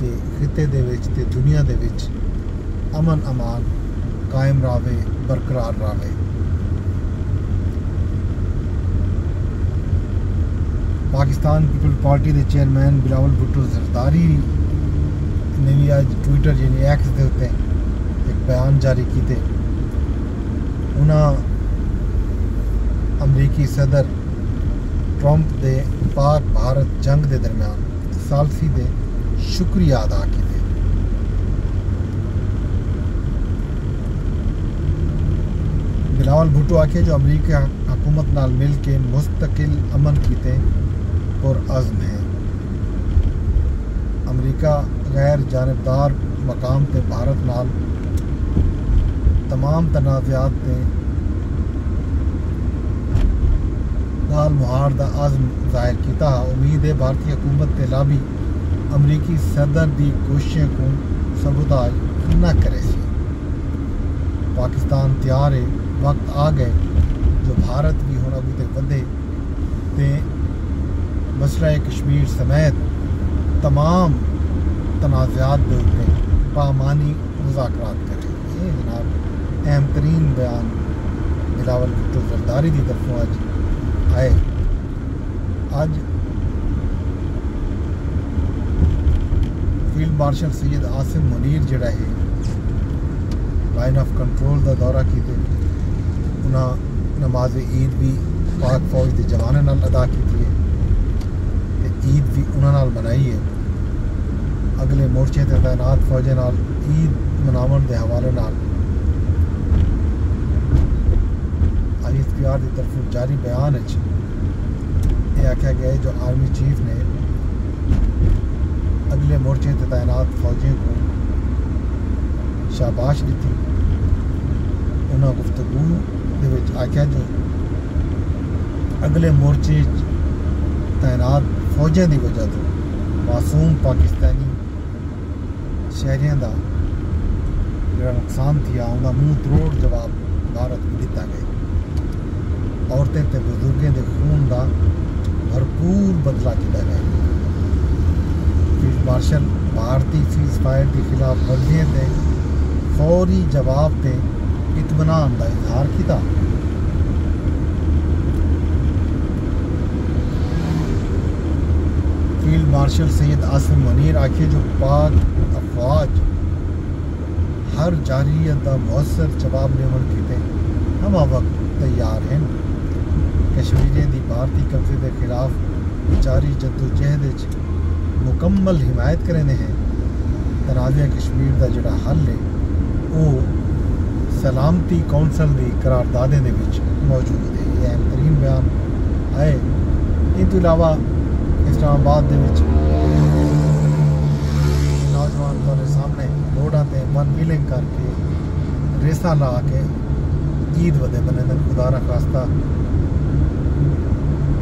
کہ خطے دے وچ تے دنیا دے وچ امن امان قائم رہے، برقرار رہے۔ پاکستان پیپل پارٹی دے چیئرمین بلاول بھٹو زرداری نے بھی آج ٹویٹر یعنی ایکس دے اتنے ایک بیان جاری کیتے۔ انہاں امریکی صدر ٹرمپ دے پاک بھارت جنگ دے درمیان ثالثی دے شکریہ ادا کیتے۔ بلاول بھٹو آکھے جو امریکی حکومت نال مل کے مستقل امن کیتے پر عزم ہیں۔ امریکہ غیر جانبدار مقام تے بھارت نال تمام تنازعات تے نال مہار دا عزم ظاہر کیتا۔ امید ہے بھارتی حکومت تے لابی امریکی صدر دی کوششیں کو سبوتاج نہ کرے سی۔ پاکستان تیار ہے، وقت آ گئے جو بھارت بھی ہن اگوں تے ودے تے مسئلہ کشمیر سمیت تمام تنازعات دے اوپر پامانی مذاکرات کرے۔ یہ جناب اہم ترین بیان بلاول بھٹو زرداری کی طرفوں اج آئے۔ اج فیلڈ مارشل سید عاصم منیر جڑا ہے لائن آف کنٹرول دا دورہ کیتے۔ انہاں نماز عید بھی پاک فوج کے جوانوں نال ادا کی ہے، عید بھی انہاں نال منائی ہے۔ اگلے مورچے تے تعینات فوجیں نال عید مناون دے حوالے نال ISPR کی طرف جاری بیان یہ آخیا گیا ہے جو آرمی چیف نے اگلے مورچے تے تعینات فوجیوں کو شاباش دیتی۔ انہاں گفتگو دے وچ آخیا جو اگلے مورچے تعینات فوجیں دی وجہ تو معصوم پاکستانی شہریوں دا جڑا نقصان تھیا انہاں منہ تروڑ جواب بھارت کو دیتا گیا۔ عورتیں تے بزرگیں دے خون دا بھرپور بدلہ کیا گیا۔ فیلڈ مارشل بھارتی سیز فائر کے خلاف ورزیاں تے فوری جواب تے اطمینان دا اظہار کیتا۔ فیلڈ مارشل سید عاصم منیر آکھے جو پاک افواج ہر جارحیت دا مؤثر جواب لیون کیتے ہما وقت تیار ہیں۔ کشمیریوں دی بھارتی قبضے کے خلاف جاری جدوجہد مکمل حمایت کرنے ہیں۔ تنازع کشمیر دا جڑا حل ہے وہ سلامتی کونسل دی قراردادیں دے وچ موجود ہے۔ یہ اہم ترین بیان ہے۔ اس تو علاوہ اسلام آباد دے وچ نوجوان تھوڑے سامنے روڈاں تے ون ویلنگ کر کے ریساں لا کے عید ودے بنے دن خدا نہ خواستہ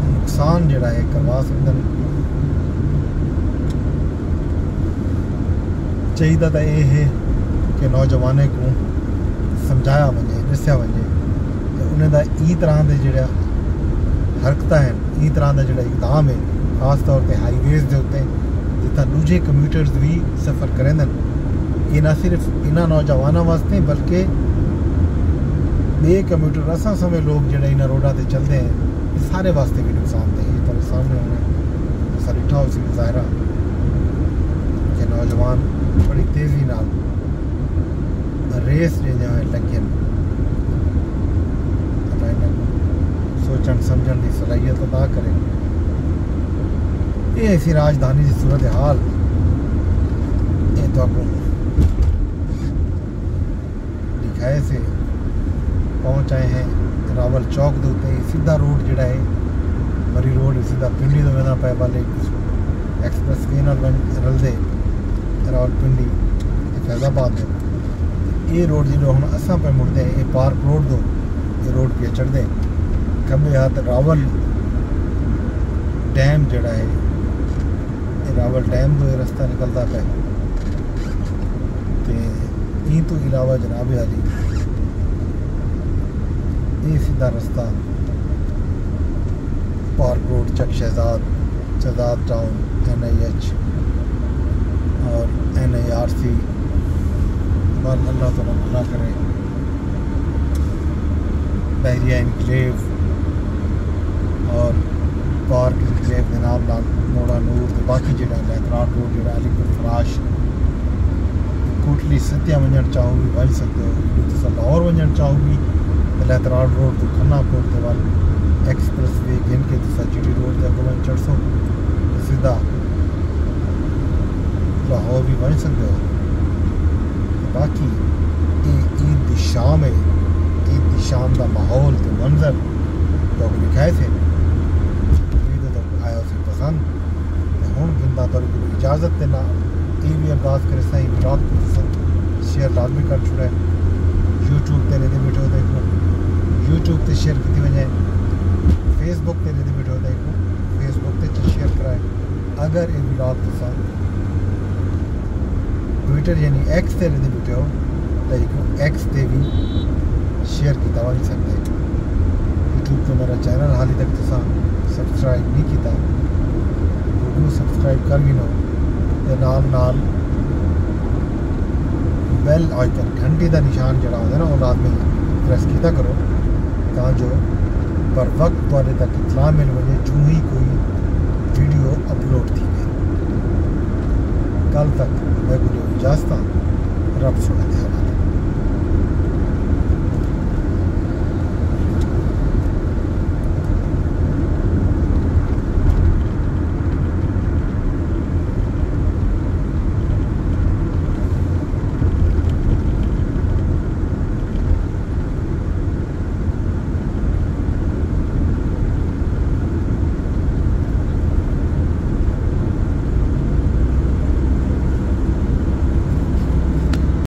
نقصان جڑا ہے کروا سکدن۔ چاہیے تو یہ ہے کہ نوجوانوں کو سمجھایا وجے دسیا وجے کہ انہیں دا ای طرح دے جڑا حرکت ہیں ای طرح دا جڑا اقدام ہے خاص طور پہ ہائی ویز دے اتنے جتنا دوجے کمیوٹرز بھی سفر کریں یہ نہ صرف انہاں نوجوانوں واسطے بلکہ بے کمیوٹر اساں سمے لوگ جڑے انہاں روڈاں تے چلتے ہیں یہ سارے واسطے بھی نقصان دہ ہے۔ پر سامنے ہونے ساری اٹھا اسی مظاہرہ کہ نوجوان بڑی تیزی نال ریس لے جائیں لگے سوچن سمجھن کی صلاحیت ادا کریں۔ یہ ایسی راجدھانی کی صورت حال یہ تو آپ دکھائے سے پہنچ آئے ہیں راول چوک دے اتنے سیدھا روڈ جڑا ہے مری روڈ سیدھا پنڈی تو وہاں پائے والے ایکسپریس وے نال رلدے راول پنڈی فیض آباد میں یہ روڈ جو ہوں اساں پہ مڑتے ہیں یہ پارک روڈ دو یہ روڈ پہ چڑھتے کھبے ہاتھ راول ڈیم جڑا ہے یہ راول ڈیم دو یہ رستہ نکلتا پہ این تو علاوہ جناب علی یہ سیدھا رستہ پارک روڈ چک شہزاد ٹاؤن NIH اور نال اللہ تعالیٰ بھلا کرے بحریہ انکلیو اور پارک انکلیو کے نال موڑا نور تے باقی جڑا لیتراٹ روڈ جڑا علی پور فراش کوٹلی ستیا ونجن چاہو بھی ون سکتے ہو تصا لاہور ونجن چاہو بھی لیتراٹ روڈ تو کھنا پور تے وال ایکسپریس وے گن کے تصا جی ٹی روڈ تے اگوں چڑھ سو سیدھا لاہور بھی ون سکتے ہو باقی عید دی شام ہے عید دی شام دا ماحول تے منظر تو لکھائے تھے عید تو آیا اسے پسند ہوں گندا تو اجازت تے نہ ای بھی ارداز کرے سائیں ولاگ کو شیئر لازمی کر چھوڑے یوٹیوب تے رہتے بیٹھے ہوتے کو یوٹیوب تے شیئر کی وجہ فیس بک تے رہتے بیٹھے ہوتے کو فیس بک تے شیئر کرائے اگر یہ ولاگ تو ٹویٹر یعنی ایکس تے رہتے بیٹھے ہو تو ایکس تے بھی شیئر کیتا ہوا نہیں سکتے یوٹیوب پہ میرا چینل حالی تک تصا سبسکرائب نہیں کیتا وہ سبسکرائب کر بھی نو نال بیل آئکن گھنٹی دا نشان جڑا ہوتا ہے نا وہ لازمی پریس کیتا کرو تاں جو پر وقت تھوڑے تک اطلاع مل وجے جو ہی کوئی ویڈیو اپلوڈ تھی گئی کل تک میں کو اجازت رب سنے دے